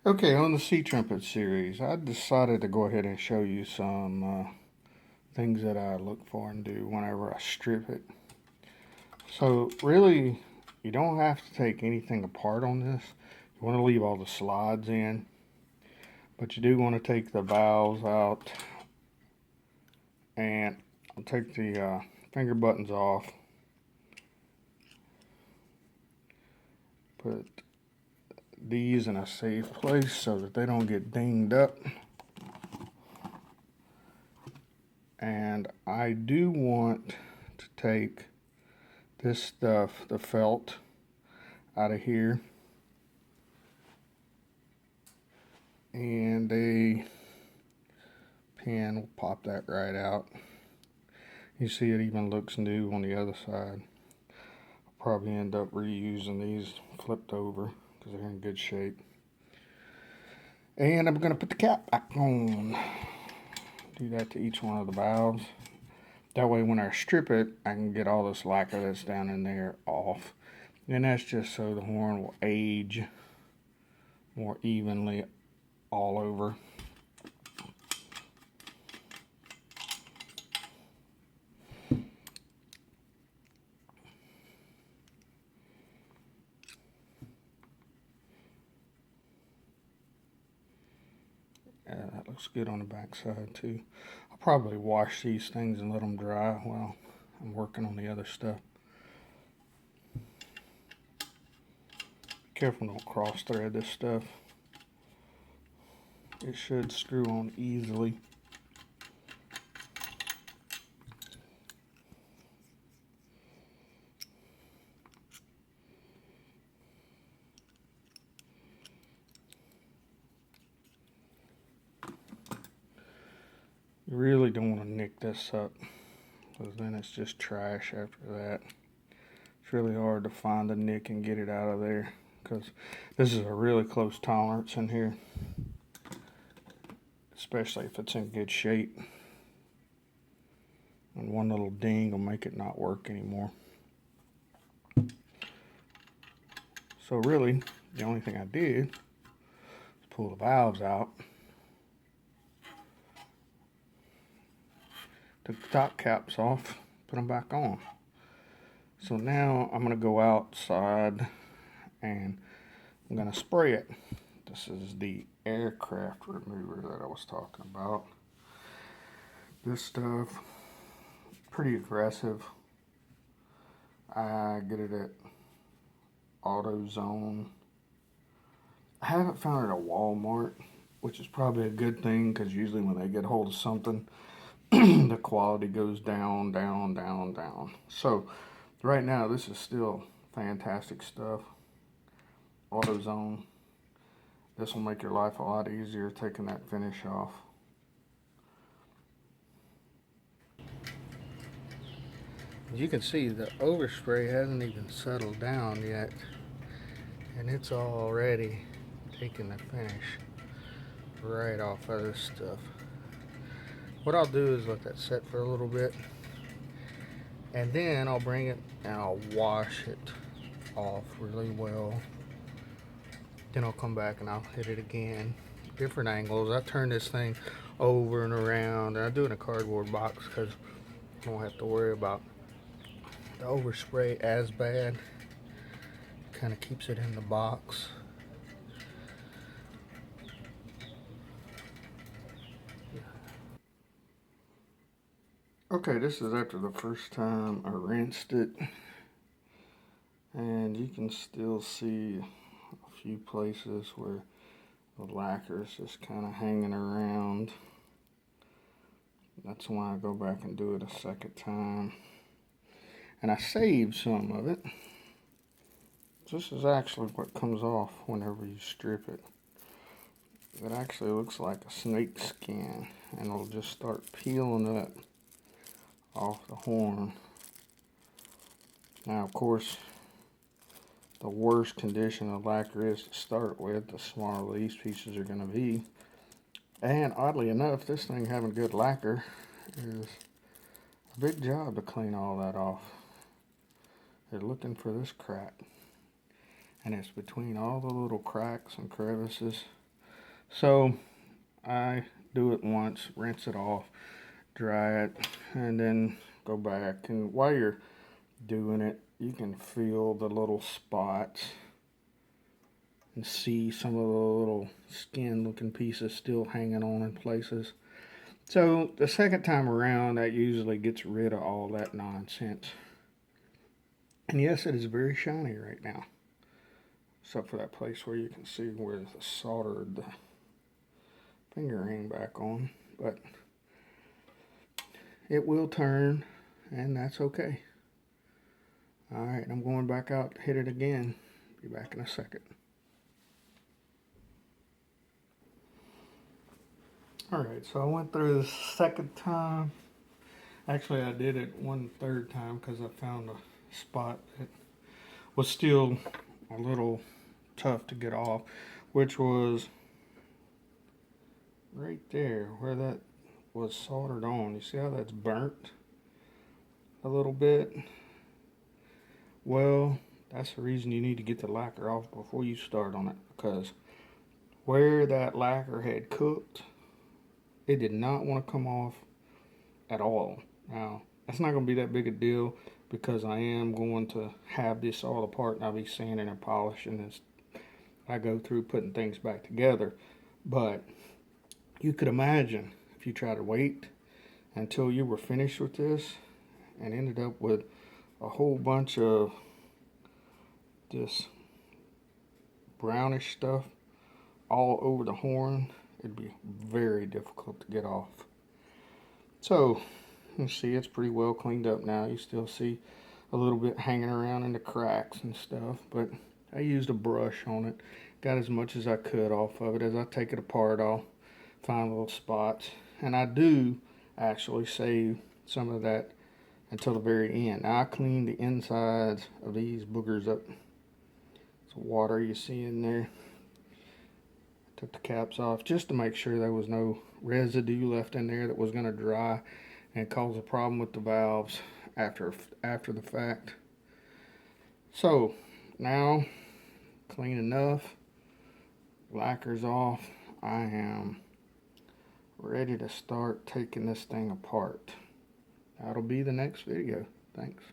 Okay, on the Sea Trumpet series, I decided to go ahead and show you some things that I look for and do whenever I strip it. So really, you don't have to take anything apart on this. You want to leave all the slides in, but you do want to take the valves out, and I'll take the finger buttons off. Put these in a safe place so that they don't get dinged up. And I do want to take this stuff, the felt, out of here. And a pin will pop that right out. You see it even looks new on the other side. I'll probably end up reusing these flipped over because they're in good shape. And I'm going to put the cap back on. Do that to each one of the valves. That way when I strip it, I can get all this lacquer that's down in there off. And that's just so the horn will age more evenly all over. That looks good on the back side too. I'll probably wash these things and let them dry while I'm working on the other stuff. Be careful, don't cross thread this stuff. It should screw on easily. You really don't want to nick this up, because then it's just trash after that. It's really hard to find the nick and get it out of there, because this is a really close tolerance in here, especially if it's in good shape. And one little ding will make it not work anymore. So really, the only thing I did is pull the valves out, took the top caps off, put them back on. So now I'm going to go outside and I'm going to spray it. This is the aircraft remover that I was talking about. This stuff, pretty aggressive. I get it at AutoZone. I haven't found it at Walmart, which is probably a good thing, because usually when they get hold of something, the quality goes down, down, down, down. So right now, this is still fantastic stuff. AutoZone. This will make your life a lot easier taking that finish off. As you can see, the overspray hasn't even settled down yet, and it's already taking the finish right off of this stuff. What I'll do is let that set for a little bit, and then I'll bring it and I'll wash it off really well. Then I'll come back and I'll hit it again, different angles. I turn this thing over and around, and I do it in a cardboard box because I don't have to worry about the overspray as bad. Kind of keeps it in the box. Okay, this is after the first time I rinsed it, and you can still see a few places where the lacquer is just kind of hanging around. That's why I go back and do it a second time. And I saved some of it. This is actually what comes off whenever you strip it. It actually looks like a snake skin, and it'll just start peeling up off the horn. Now, of course, the worse condition the lacquer is to start with, the smaller these pieces are going to be. And oddly enough, this thing having good lacquer is a big job to clean all that off. They're looking for this crack, and it's between all the little cracks and crevices So I do it once, rinse it off, dry it, and then go back. And while you're doing it, you can feel the little spots and see some of the little skin looking pieces still hanging on in places. So the second time around, that usually gets rid of all that nonsense. And yes, it is very shiny right now, except for that place where you can see where the soldered the finger ring back on. But it will turn, and that's okay. Alright, I'm going back out to hit it again. Be back in a second. Alright, so I went through the second time. Actually, I did it one third time because I found a spot that was still a little tough to get off, which was right there where that was soldered on. You see how that's burnt a little bit? Well, that's the reason you need to get the lacquer off before you start on it, because where that lacquer had cooked, it did not want to come off at all. Now, that's not going to be that big a deal because I am going to have this all apart and I'll be sanding and polishing as I go through putting things back together. But you could imagine if you try to wait until you were finished with this and ended up with a whole bunch of this brownish stuff all over the horn, it'd be very difficult to get off. So you see it's pretty well cleaned up now. You still see a little bit hanging around in the cracks and stuff, but I used a brush on it, got as much as I could off of it. As I take it apart, I'll find little spots, and I do actually save some of that until the very end. Now I cleaned the insides of these boogers up. It's water you see in there. Took the caps off just to make sure there was no residue left in there that was going to dry and cause a problem with the valves after the fact. So now, clean enough, lacquer's off, I am ready to start taking this thing apart. That'll be the next video. Thanks.